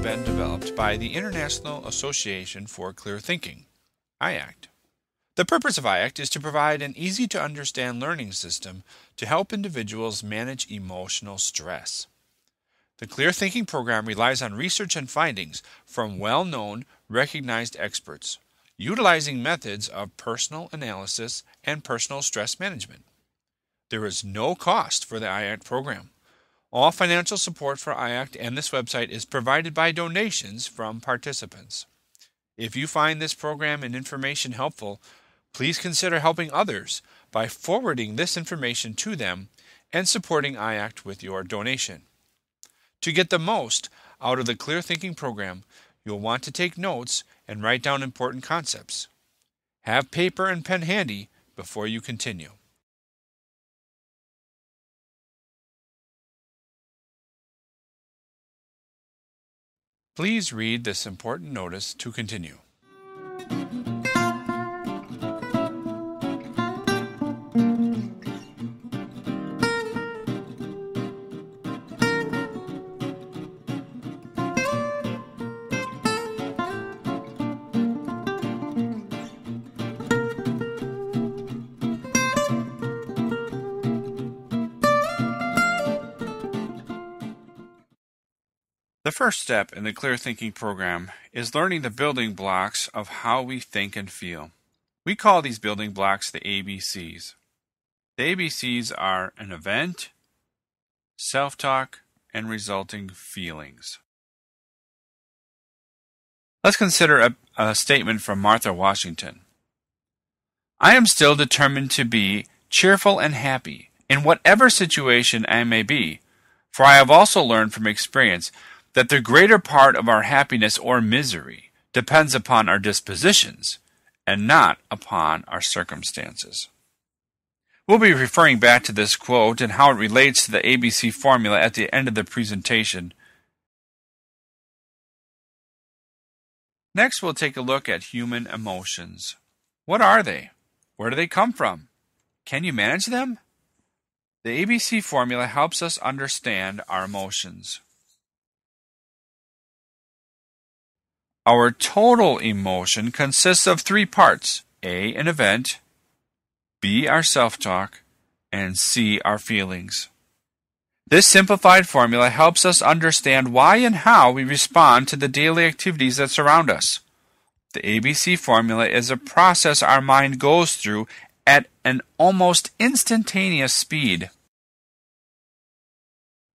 been developed by the International Association for Clear Thinking, IACT. The purpose of IACT is to provide an easy-to-understand learning system to help individuals manage emotional stress. The Clear Thinking program relies on research and findings from well-known, recognized experts, utilizing methods of personal analysis and personal stress management. There is no cost for the IACT program. All financial support for IACT and this website is provided by donations from participants. If you find this program and information helpful, please consider helping others by forwarding this information to them and supporting IACT with your donation. To get the most out of the Clear Thinking program, you'll want to take notes and write down important concepts. Have paper and pen handy before you continue. Please read this important notice to continue. The first step in the Clear Thinking program is learning the building blocks of how we think and feel. We call these building blocks the ABCs. The ABCs are an event, self-talk, and resulting feelings. Let's consider a statement from Martha Washington. I am still determined to be cheerful and happy in whatever situation I may be, for I have also learned from experience that the greater part of our happiness or misery depends upon our dispositions and not upon our circumstances. We'll be referring back to this quote and how it relates to the ABC formula at the end of the presentation. Next, we'll take a look at human emotions. What are they? Where do they come from? Can you manage them? The ABC formula helps us understand our emotions. Our total emotion consists of three parts: A, an event, B, our self-talk, and C, our feelings. This simplified formula helps us understand why and how we respond to the daily activities that surround us. The ABC formula is a process our mind goes through at an almost instantaneous speed.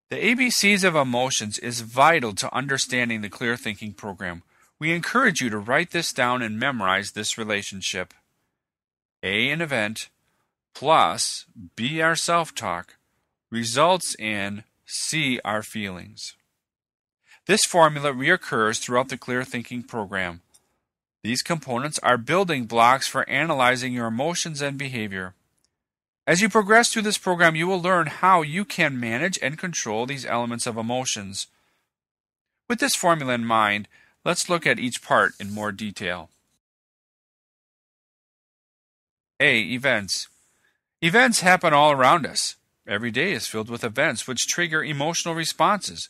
The ABCs of emotions is vital to understanding the Clear Thinking program. We encourage you to write this down and memorize this relationship. A, an event, plus B, our self-talk, results in C, our feelings. This formula reoccurs throughout the Clear Thinking program. These components are building blocks for analyzing your emotions and behavior. As you progress through this program, you will learn how you can manage and control these elements of emotions. With this formula in mind, let's look at each part in more detail. A, events. Events happen all around us. Every day is filled with events which trigger emotional responses.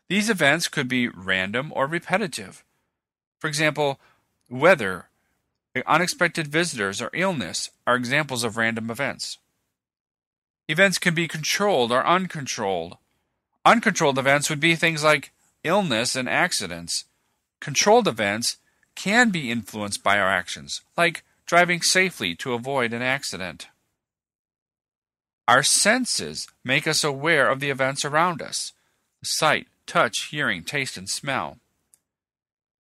These events could be random or repetitive. For example, weather, unexpected visitors, or illness are examples of random events. Events can be controlled or uncontrolled. Uncontrolled events would be things like illness and accidents. Controlled events can be influenced by our actions, like driving safely to avoid an accident. Our senses make us aware of the events around us: sight, touch, hearing, taste, and smell.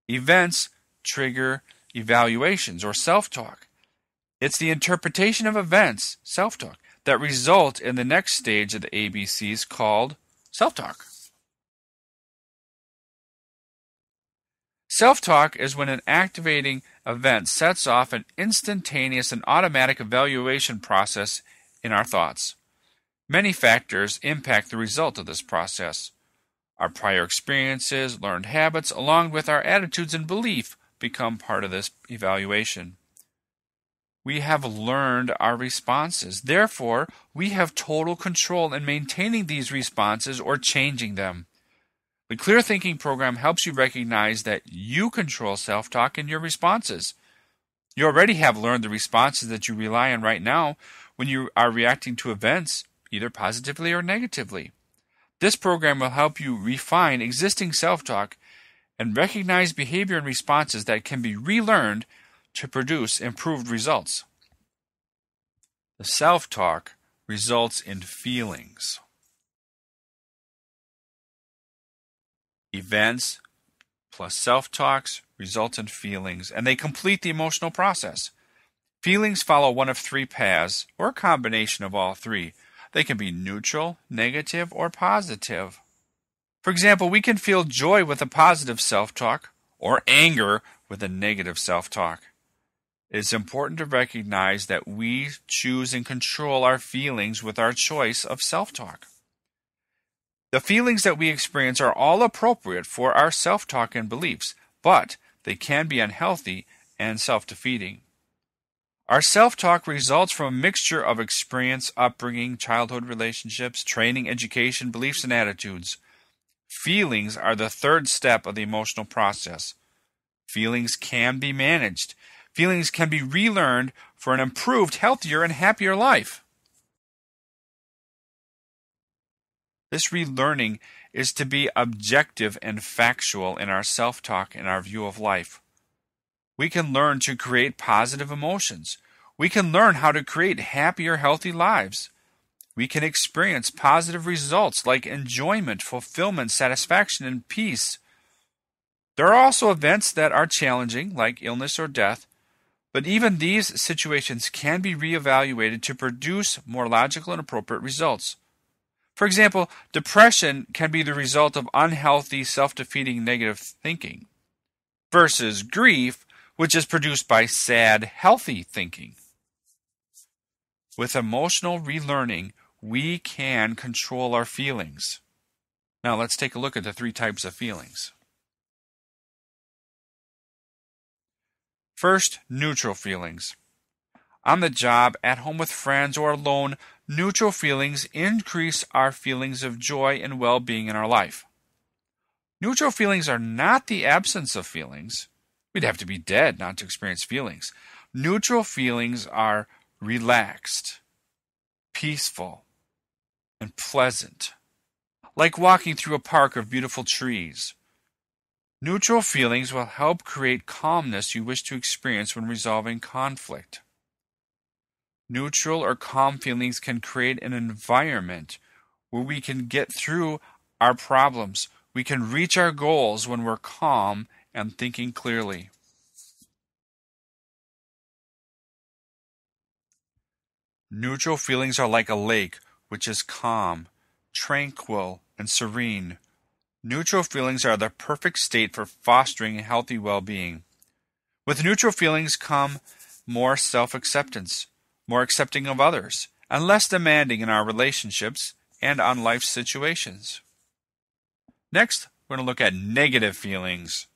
Events trigger evaluations or self-talk. It's the interpretation of events, self-talk, that result in the next stage of the ABCs called self-talk. Self-talk is when an activating event sets off an instantaneous and automatic evaluation process in our thoughts. Many factors impact the result of this process. Our prior experiences, learned habits, along with our attitudes and belief, become part of this evaluation. We have learned our responses. Therefore, we have total control in maintaining these responses or changing them. The Clear Thinking program helps you recognize that you control self-talk and your responses. You already have learned the responses that you rely on right now when you are reacting to events, either positively or negatively. This program will help you refine existing self-talk and recognize behavior and responses that can be relearned to produce improved results. The self-talk results in feelings. Events plus self-talks result in feelings, and they complete the emotional process. Feelings follow one of three paths, or a combination of all three. They can be neutral, negative, or positive. For example, we can feel joy with a positive self-talk, or anger with a negative self-talk. It is important to recognize that we choose and control our feelings with our choice of self-talk. The feelings that we experience are all appropriate for our self-talk and beliefs, but they can be unhealthy and self-defeating. Our self-talk results from a mixture of experience, upbringing, childhood relationships, training, education, beliefs, and attitudes. Feelings are the third step of the emotional process. Feelings can be managed. Feelings can be relearned for an improved, healthier, and happier life. This relearning is to be objective and factual in our self-talk and our view of life. We can learn to create positive emotions. We can learn how to create happier, healthy lives. We can experience positive results like enjoyment, fulfillment, satisfaction, and peace. There are also events that are challenging, like illness or death, but even these situations can be reevaluated to produce more logical and appropriate results. For example, depression can be the result of unhealthy, self-defeating negative thinking, versus grief, which is produced by sad, healthy thinking. With emotional relearning, we can control our feelings. Now let's take a look at the three types of feelings. First, neutral feelings. On the job, at home with friends, or alone, neutral feelings increase our feelings of joy and well-being in our life. Neutral feelings are not the absence of feelings. We'd have to be dead not to experience feelings. Neutral feelings are relaxed, peaceful, and pleasant, like walking through a park of beautiful trees. Neutral feelings will help create calmness you wish to experience when resolving conflict. Neutral or calm feelings can create an environment where we can get through our problems. We can reach our goals when we're calm and thinking clearly. Neutral feelings are like a lake, which is calm, tranquil, and serene. Neutral feelings are the perfect state for fostering healthy well-being. With neutral feelings come more self-acceptance, more accepting of others, and less demanding in our relationships and on life situations. Next, we're going to look at negative feelings.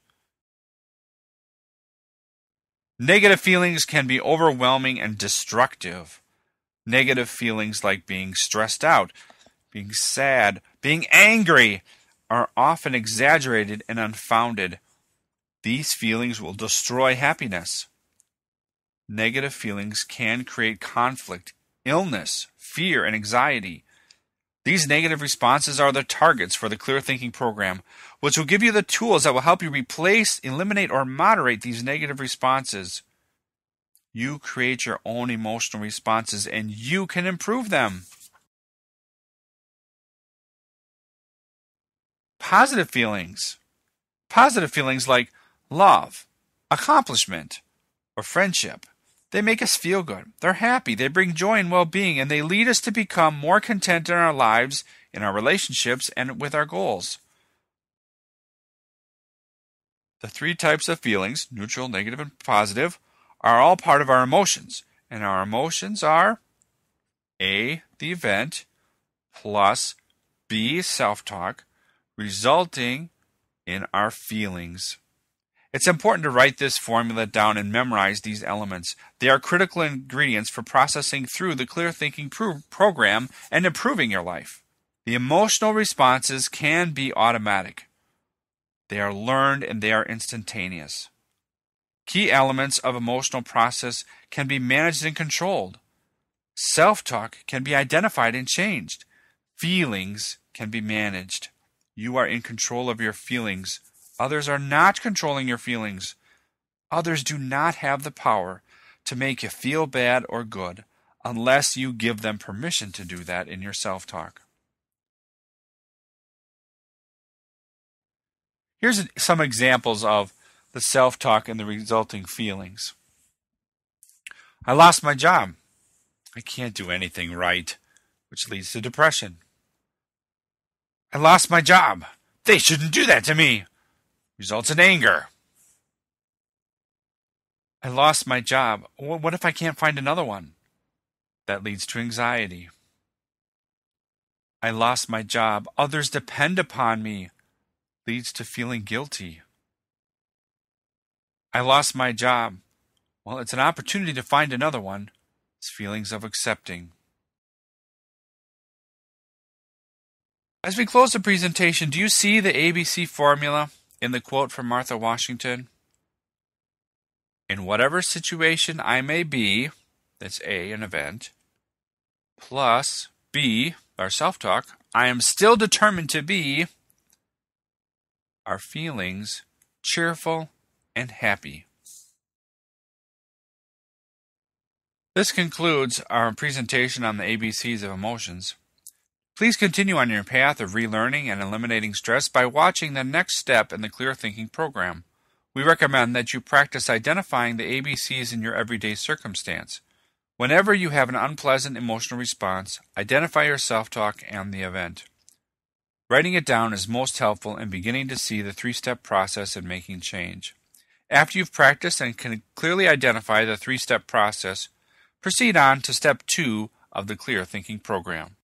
Negative feelings can be overwhelming and destructive. Negative feelings like being stressed out, being sad, being angry are often exaggerated and unfounded. These feelings will destroy happiness. Negative feelings can create conflict, illness, fear, and anxiety. These negative responses are the targets for the Clear Thinking program, which will give you the tools that will help you replace, eliminate, or moderate these negative responses. You create your own emotional responses and you can improve them. Positive feelings. Positive feelings like love, accomplishment, or friendship. They make us feel good. They're happy. They bring joy and well-being, and they lead us to become more content in our lives, in our relationships, and with our goals. The three types of feelings, neutral, negative, and positive, are all part of our emotions. And our emotions are A, the event, plus B, self-talk, resulting in our feelings. It's important to write this formula down and memorize these elements. They are critical ingredients for processing through the Clear Thinking program and improving your life. The emotional responses can be automatic. They are learned and they are instantaneous. Key elements of emotional process can be managed and controlled. Self-talk can be identified and changed. Feelings can be managed. You are in control of your feelings. Others are not controlling your feelings. Others do not have the power to make you feel bad or good unless you give them permission to do that in your self-talk. Here's some examples of the self-talk and the resulting feelings. I lost my job. I can't do anything right, which leads to depression. I lost my job. They shouldn't do that to me. Results in anger. I lost my job. What if I can't find another one? That leads to anxiety. I lost my job. Others depend upon me. Leads to feeling guilty. I lost my job. Well, it's an opportunity to find another one. It's feelings of accepting. As we close the presentation, do you see the ABC formula in the quote from Martha Washington? In whatever situation I may be, that's A, an event, plus B, our self-talk, I am still determined to be, our feelings, cheerful and happy. This concludes our presentation on the ABCs of emotions. Please continue on your path of relearning and eliminating stress by watching the next step in the Clear Thinking program. We recommend that you practice identifying the ABCs in your everyday circumstance. Whenever you have an unpleasant emotional response, identify your self-talk and the event. Writing it down is most helpful in beginning to see the three-step process in making change. After you've practiced and can clearly identify the three-step process, proceed on to step 2 of the Clear Thinking program.